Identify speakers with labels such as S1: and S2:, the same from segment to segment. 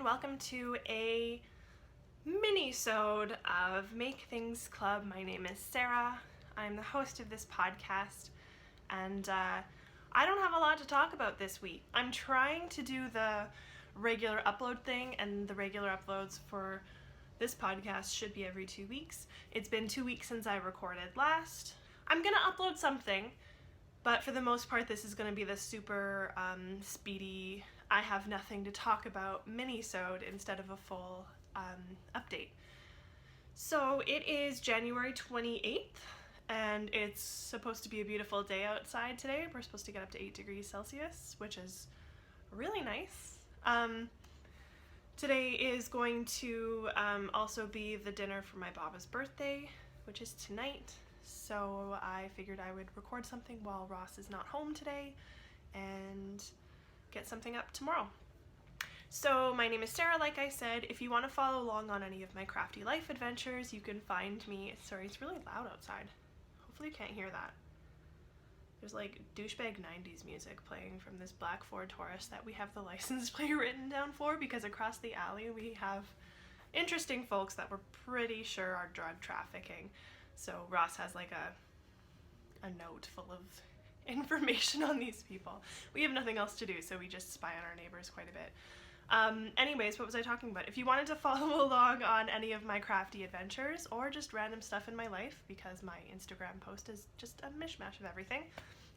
S1: and welcome to a mini-sode of Make Things Club. My name is Sarah. I'm the host of this podcast, and I don't have a lot to talk about this week. I'm trying to do the regular upload thing, and the regular uploads for this podcast should be every 2 weeks. It's been 2 weeks since I recorded last. I'm gonna upload something, but for the most part this is gonna be the super speedy, I have nothing to talk about mini-sode instead of a full update. So it is January 28th and it's supposed to be a beautiful day outside today. We're supposed to get up to 8 degrees Celsius, which is really nice. Today is going to also be the dinner for my Baba's birthday, which is tonight. So I figured I would record something while Ross is not home today and get something up tomorrow. So my name is Sarah, like I said. If you want to follow along on any of my crafty life adventures, you can find me. Sorry, it's really loud outside. Hopefully you can't hear that. There's like douchebag 90s music playing from this black Ford Taurus that we have the license plate written down for, because across the alley we have interesting folks that we're pretty sure are drug trafficking. So Ross has like a note full of information on these people. We have nothing else to do, so we just spy on our neighbors quite a bit. Anyways, what was I talking about? If you wanted to follow along on any of my crafty adventures or just random stuff in my life, because my Instagram post is just a mishmash of everything,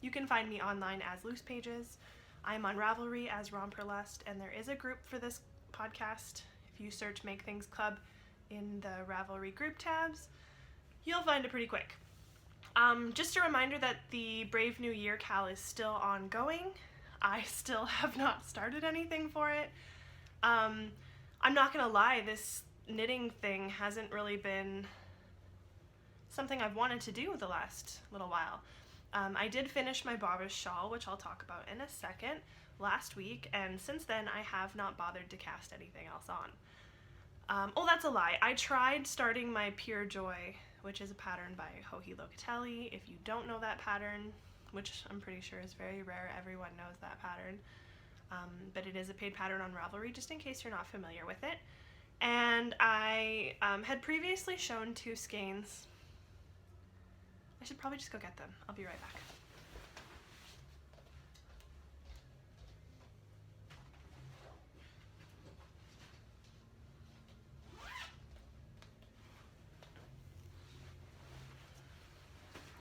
S1: you can find me online as Loose Pages. I'm on Ravelry as Romperlust, and there is a group for this podcast. If you search Make Things Club in the Ravelry group tabs, you'll find it pretty quick. Just a reminder that the Brave New Year Cal is still ongoing. I still have not started anything for it. I'm not gonna lie, this knitting thing hasn't really been something I've wanted to do the last little while. I did finish my Baba's shawl, which I'll talk about in a second, last week, and since then I have not bothered to cast anything else on. Oh, that's a lie. I tried starting my Pure Joy, which is a pattern by Locatelli. If you don't know that pattern, which I'm pretty sure is very rare, everyone knows that pattern. But it is a paid pattern on Ravelry, just in case you're not familiar with it. And I had previously shown 2 skeins. I should probably just go get them. I'll be right back.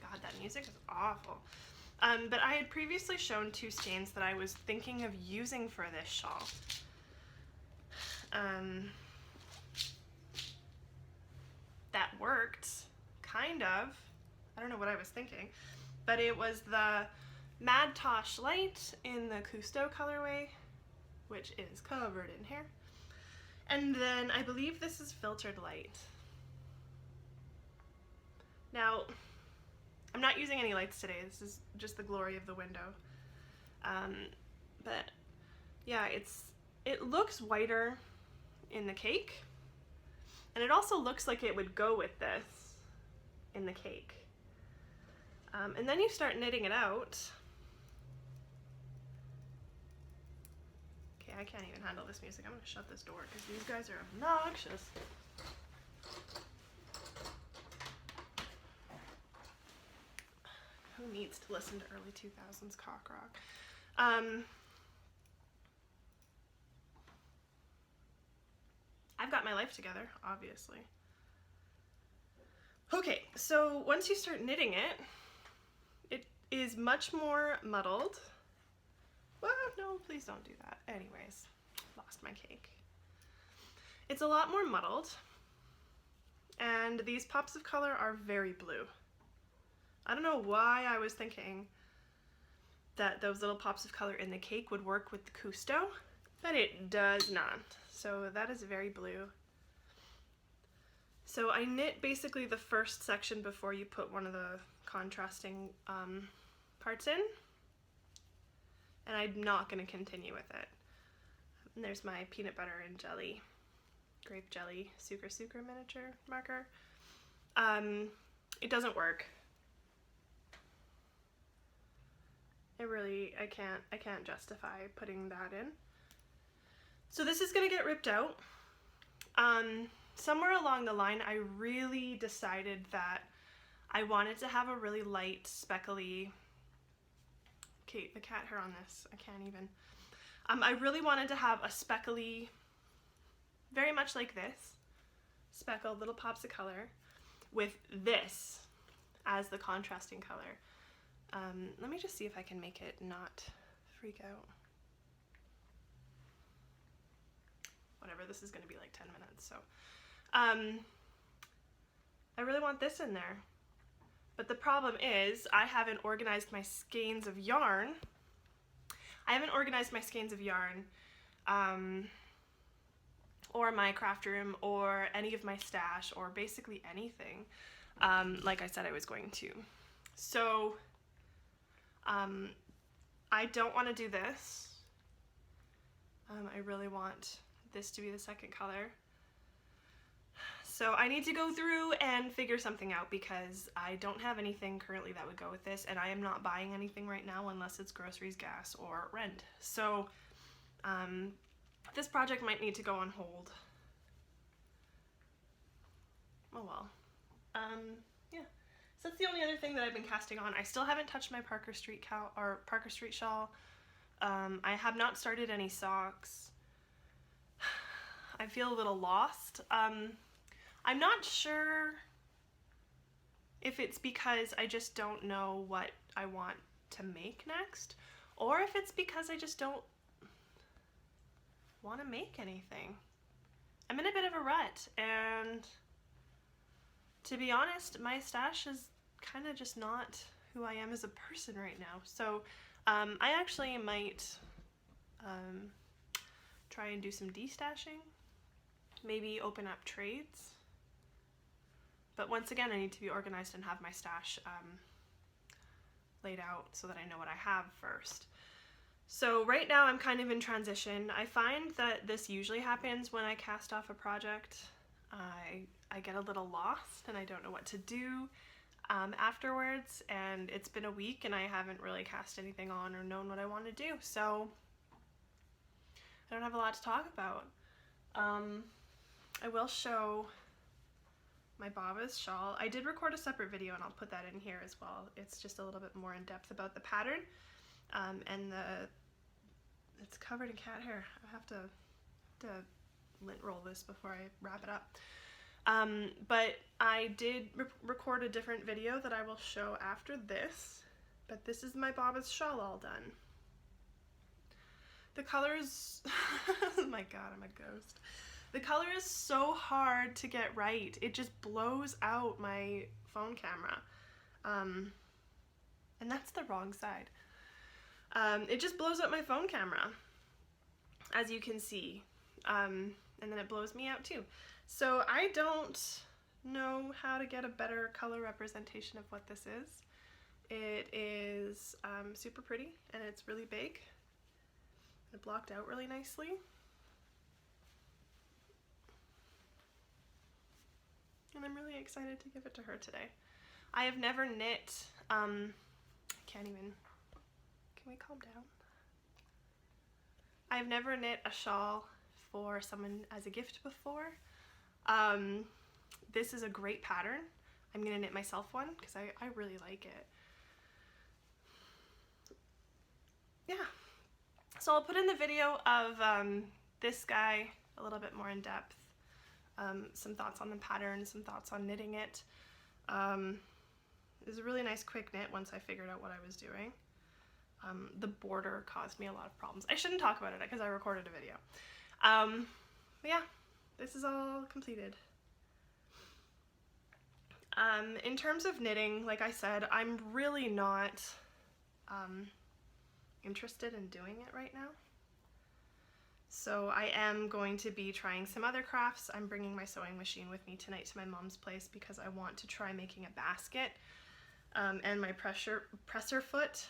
S1: God, that music is awful. But I had previously shown 2 skeins that I was thinking of using for this shawl. That worked, kind of. I don't know what I was thinking, but it was the Mad Tosh Light in the Cousteau colorway, which is covered in hair. And then I believe this is Filtered Light. Now, I'm not using any lights today. This is just the glory of the window. But yeah, it looks whiter in the cake, and it also looks like it would go with this in the cake. And then you start knitting it out. Okay, I can't even handle this music. I'm gonna shut this door because these guys are obnoxious. Who needs to listen to early 2000s cock rock? I've got my life together, obviously. Okay, so once you start knitting it, it is much more muddled. Well, no, please don't do that. Anyways, lost my cake. It's a lot more muddled, and these pops of color are very blue. I don't know why I was thinking that those little pops of color in the cake would work with the Cousteau, but it does not. So that is very blue. So I knit basically the first section before you put one of the contrasting parts in, and I'm not going to continue with it. And there's my peanut butter and jelly, grape jelly, sucre miniature marker. It doesn't work. I can't justify putting that in. So this is gonna get ripped out. Somewhere along the line, I really decided that I wanted to have a really light, speckly, okay, the cat hair on this, I can't even. I really wanted to have a speckly, very much like this, speckled little pops of color, with this as the contrasting color. Let me just see if I can make it not freak out. Whatever, this is gonna be like 10 minutes, so. I really want this in there. But the problem is, I haven't organized my skeins of yarn. Or my craft room, or any of my stash, or basically anything, like I said I was going to. So, I don't want to do this. I really want this to be the second color. So I need to go through and figure something out because I don't have anything currently that would go with this, and I am not buying anything right now unless it's groceries, gas, or rent. So this project might need to go on hold. Oh well. Yeah. So that's the only other thing that I've been casting on. I still haven't touched my Parker Street shawl. I have not started any socks. I feel a little lost. I'm not sure if it's because I just don't know what I want to make next, or if it's because I just don't want to make anything. I'm in a bit of a rut, and to be honest, my stash is kind of just not who I am as a person right now. So I actually might try and do some destashing, maybe open up trades. But once again, I need to be organized and have my stash laid out so that I know what I have first. So right now I'm kind of in transition. I find that this usually happens when I cast off a project. I get a little lost and I don't know what to do afterwards, and it's been a week and I haven't really cast anything on or known what I want to do, so I don't have a lot to talk about. I will show my Baba's shawl. I did record a separate video and I'll put that in here as well. It's just a little bit more in depth about the pattern, and it's covered in cat hair. I have to lint roll this before I wrap it up. But I did record a different video that I will show after this, but this is my Baba's shawl all done. The colors, oh my god, I'm a ghost. The color is so hard to get right. It just blows out my phone camera. And that's the wrong side. It just blows out my phone camera, as you can see. And then it blows me out too. So I don't know how to get a better color representation of what this is. It is super pretty and it's really big. It blocked out really nicely. And I'm really excited to give it to her today. I have never knit, I can't even, can we calm down? I've never knit a shawl for someone as a gift before. This is a great pattern. I'm gonna knit myself one because I really like it. Yeah. So I'll put in the video of this guy a little bit more in depth. Some thoughts on the pattern, some thoughts on knitting it. It was a really nice quick knit once I figured out what I was doing. The border caused me a lot of problems. I shouldn't talk about it because I recorded a video. But yeah, this is all completed. In terms of knitting, like I said, I'm really not interested in doing it right now. So I am going to be trying some other crafts. I'm bringing my sewing machine with me tonight to my mom's place because I want to try making a basket. And my presser foot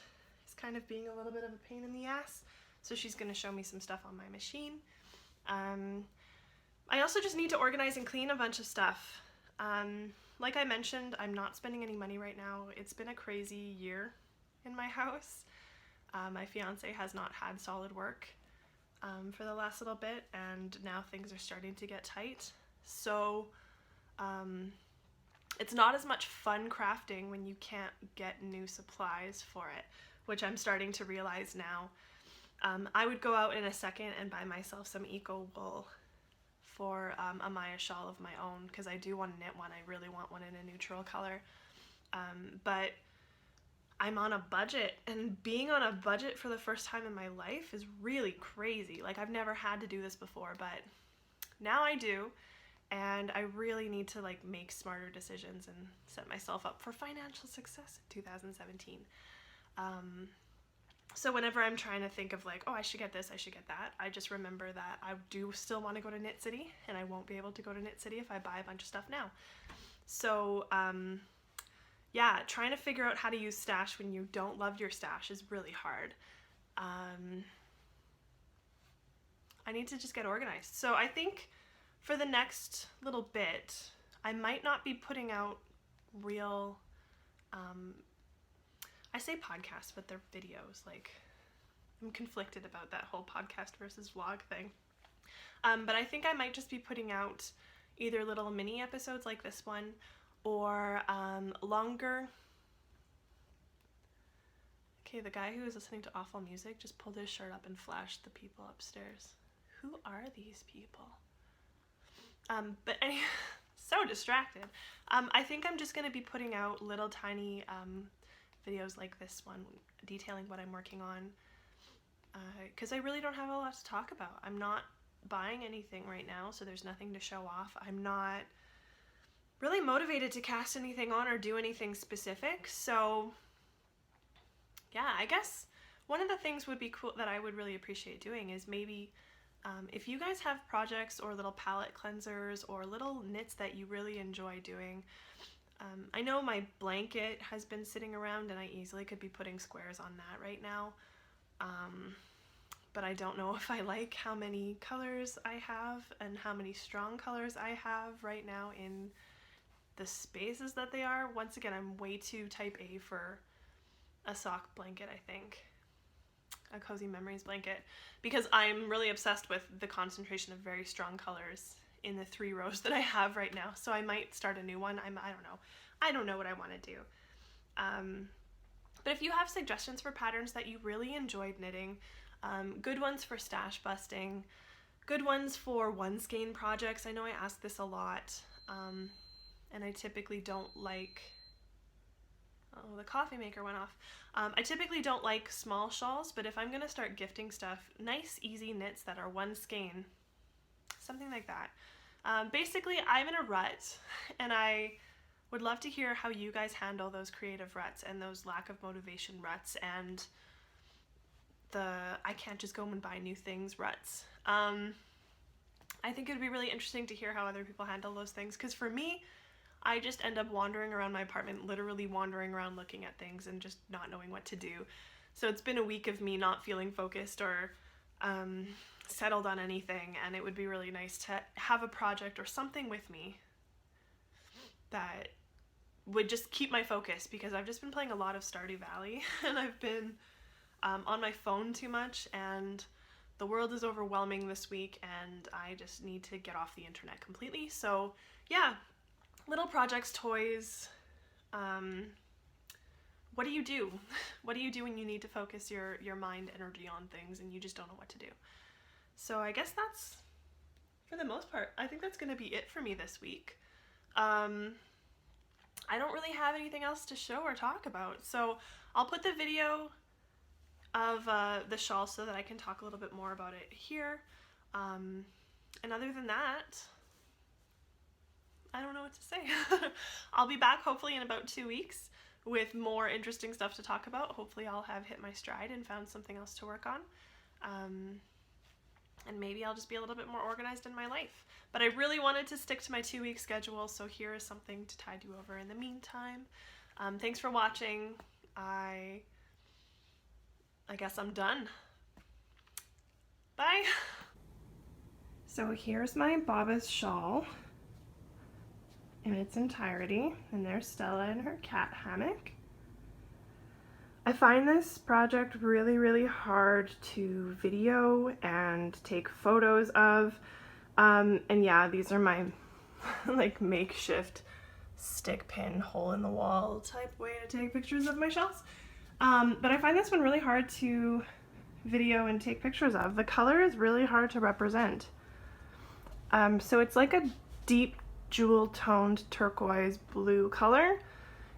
S1: is kind of being a little bit of a pain in the ass. So she's going to show me some stuff on my machine. I also just need to organize and clean a bunch of stuff. Like I mentioned, I'm not spending any money right now. It's been a crazy year in my house. My fiance has not had solid work. for the last little bit, and now things are starting to get tight. So it's not as much fun crafting when you can't get new supplies for it, which I'm starting to realize now. I would go out in a second and buy myself some eco wool for a Maya shawl of my own, because I do want to knit one. I really want one in a neutral color. But I'm on a budget, and being on a budget for the first time in my life is really crazy. Like, I've never had to do this before, but now I do, and I really need to like make smarter decisions and set myself up for financial success in 2017. So whenever I'm trying to think of like, oh, I should get this, I should get that, I just remember that I do still want to go to Knit City, and I won't be able to go to Knit City if I buy a bunch of stuff now. So yeah, trying to figure out how to use stash when you don't love your stash is really hard. I need to just get organized. So I think for the next little bit, I might not be putting out real, I say podcasts, but they're videos. Like, I'm conflicted about that whole podcast versus vlog thing. But I think I might just be putting out either little mini episodes like this one, or longer. Okay, the guy who was listening to awful music just pulled his shirt up and flashed the people upstairs. Who are these people? But anyway, so distracted. I think I'm just going to be putting out little tiny videos like this one, detailing what I'm working on, because I really don't have a lot to talk about. I'm not buying anything right now, so there's nothing to show off. I'm not really motivated to cast anything on or do anything specific, so yeah, I guess one of the things would be cool that I would really appreciate doing is maybe if you guys have projects or little palette cleansers or little knits that you really enjoy doing. I know my blanket has been sitting around, and I easily could be putting squares on that right now, but I don't know if I like how many colors I have and how many strong colors I have right now in the spaces that they are. Once again, I'm way too type A for a sock blanket, I think. A Cozy Memories blanket, because I'm really obsessed with the concentration of very strong colors in the 3 rows that I have right now. So I might start a new one. I don't know. I don't know what I want to do. But if you have suggestions for patterns that you really enjoyed knitting, good ones for stash busting, good ones for one skein projects. I know I ask this a lot, and I typically don't like, oh, the coffee maker went off. I typically don't like small shawls, but if I'm gonna start gifting stuff, nice easy knits that are one skein, something like that. Basically, I'm in a rut, and I would love to hear how you guys handle those creative ruts and those lack of motivation ruts and the I can't just go and buy new things ruts. I think it would be really interesting to hear how other people handle those things, because for me, I just end up wandering around my apartment, literally wandering around looking at things and just not knowing what to do. So it's been a week of me not feeling focused or settled on anything, and it would be really nice to have a project or something with me that would just keep my focus, because I've just been playing a lot of Stardew Valley and I've been on my phone too much, and the world is overwhelming this week and I just need to get off the internet completely. So yeah, little projects, toys, what do you do? What do you do when you need to focus your mind energy on things and you just don't know what to do? So I guess that's, for the most part, I think that's going to be it for me this week. I don't really have anything else to show or talk about, so I'll put the video of the shawl so that I can talk a little bit more about it here. And other than that, I don't know what to say. I'll be back hopefully in about 2 weeks with more interesting stuff to talk about. Hopefully I'll have hit my stride and found something else to work on. And maybe I'll just be a little bit more organized in my life. But I really wanted to stick to my 2-week schedule, so here is something to tide you over in the meantime. Thanks for watching. I guess I'm done. Bye! So here's my Baba's shawl in its entirety, and there's Stella in her cat hammock. I find this project really, really hard to video and take photos of. And yeah, these are my like makeshift stick pin hole in the wall type way to take pictures of my shells. But I find this one really hard to video and take pictures of. The color is really hard to represent. So it's like a deep jewel toned turquoise blue color,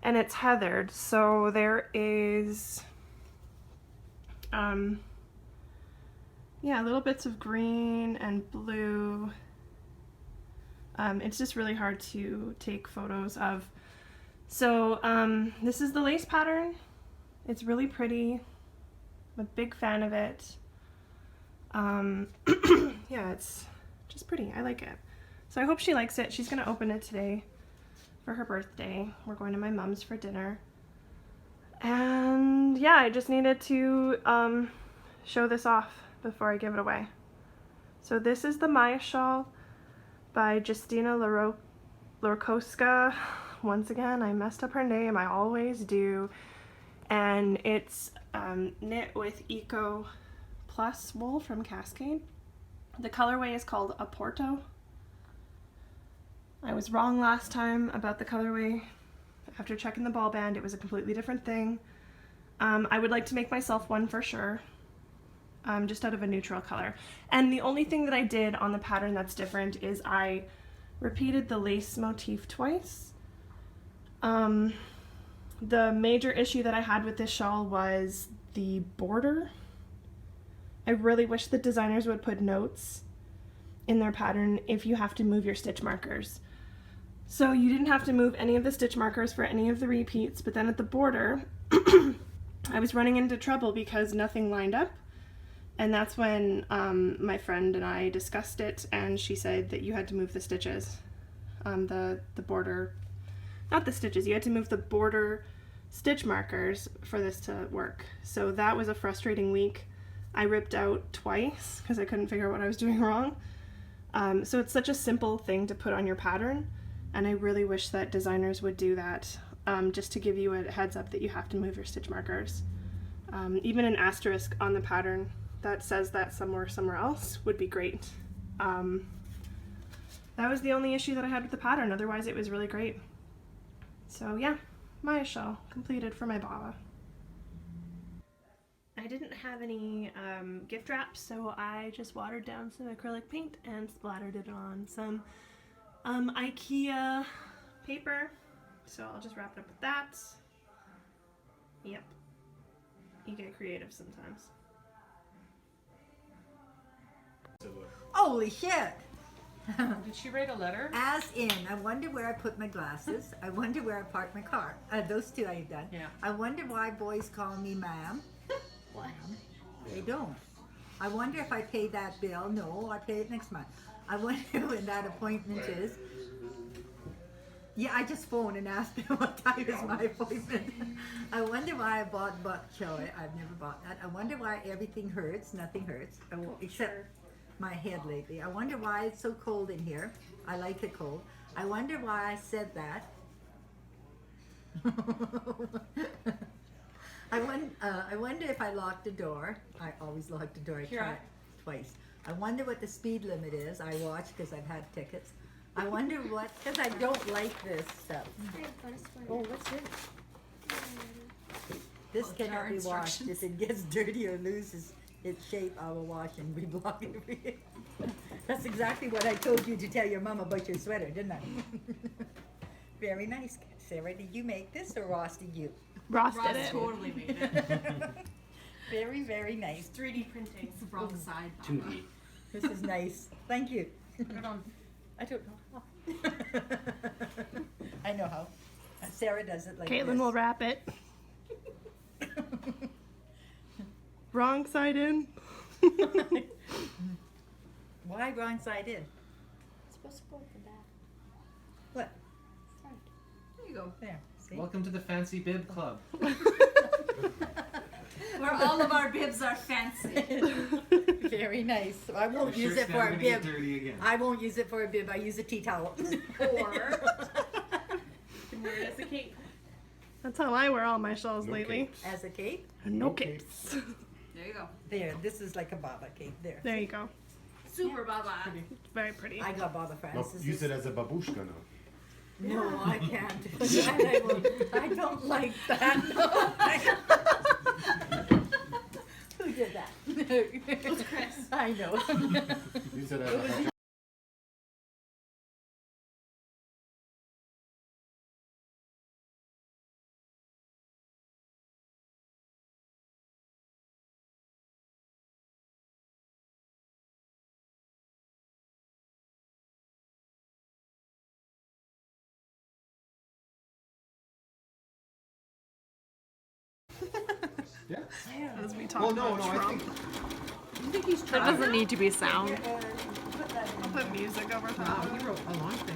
S1: and it's heathered. So there is yeah, little bits of green and blue. It's just really hard to take photos of. So this is the lace pattern. It's really pretty. I'm a big fan of it. Yeah, it's just pretty. I like it. So I hope she likes it. She's gonna open it today for her birthday. We're going to my mom's for dinner. And yeah, I just needed to show this off before I give it away. So this is the Maya shawl by Justina Lorkowska. Once again, I messed up her name. I always do. And it's knit with Eco Plus wool from Cascade. The colorway is called Oporto. I was wrong last time about the colorway. After checking the ball band, it was a completely different thing. I would like to make myself one for sure, just out of a neutral color. And the only thing that I did on the pattern that's different is I repeated the lace motif twice. The major issue that I had with this shawl was the border. I really wish the designers would put notes in their pattern if you have to move your stitch markers. So you didn't have to move any of the stitch markers for any of the repeats, but then at the border, I was running into trouble because nothing lined up. And that's when my friend and I discussed it, and she said that you had to move the stitches, the border, not the stitches, you had to move the border stitch markers for this to work. So that was a frustrating week. I ripped out twice because I couldn't figure out what I was doing wrong. So it's such a simple thing to put on your pattern, and I really wish that designers would do that, just to give you a heads up that you have to move your stitch markers. Even an asterisk on the pattern that says that somewhere else would be great. That was the only issue that I had with the pattern, otherwise it was really great. So yeah, Maya shawl completed for my Baba. I didn't have any gift wrap, so I just watered down some acrylic paint and splattered it on some IKEA paper. So I'll just wrap it up with that. Yep. You get creative sometimes.
S2: Holy shit!
S3: Did she write a letter?
S2: As in, I wonder where I put my glasses. I wonder where I parked my car. Those two I've done.
S3: Yeah.
S2: I wonder why boys call me ma'am.
S3: What?
S2: They don't. I wonder if I paid that bill. No, I pay it next month. I wonder when that appointment is. Yeah, I just phoned and asked them what time is my appointment. I wonder why I bought bok choy. I've never bought that. I wonder why everything hurts. Nothing hurts. Except my head lately. I wonder why it's so cold in here. I like it cold. I wonder why I said that. I wonder if I locked the door. I always lock the door. I tried twice. I wonder what the speed limit is. I watch because I've had tickets. I wonder what, because I don't like this stuff. Oh, what's this? This cannot be washed. If it gets dirty or loses its shape, I will wash and reblock it. That's exactly what I told you to tell your mom about your sweater, didn't I? Very nice. Sarah, did you make this or Ross did you?
S1: Ross did it.
S3: Totally made it.
S2: Very, very nice.
S3: 3D printing. It's the wrong side.
S2: This is nice. Thank you.
S3: Put it on.
S2: I don't know how. I know how. Sarah does it like
S1: Caitlin
S2: this.
S1: will wrap it. Wrong side in.
S2: Why wrong side in?
S4: It's supposed to go at the back.
S2: What?
S4: Front.
S3: There you go.
S2: There. See?
S5: Welcome to the Fancy Bib Club.
S3: Where all of our bibs are fancy.
S2: Very nice. So I won't use it for a bib. I won't use it for a bib. I use a tea towel.
S1: Or wear it as a cape. That's how I wear all my shawls
S5: No
S1: lately.
S5: capes.
S2: As a cape?
S1: No
S5: No
S1: capes.
S3: There you go.
S2: There, this is like a Baba cape. There.
S1: There you go.
S3: Super Baba.
S1: It's very pretty.
S2: I got Baba
S5: No,
S2: Francis.
S5: use it as a babushka now.
S2: No, I can't. I don't like that. Who did that?
S3: It was Chris.
S2: I know.
S5: Use it as a yeah.
S1: As we talk
S5: Well, no,
S1: about
S5: no, I
S1: Trump.
S5: think
S3: There
S6: There doesn't need to be sound.
S2: Put that in.
S1: I'll put music over top
S6: wow,
S1: of
S6: he
S1: it.
S6: wrote a long thing.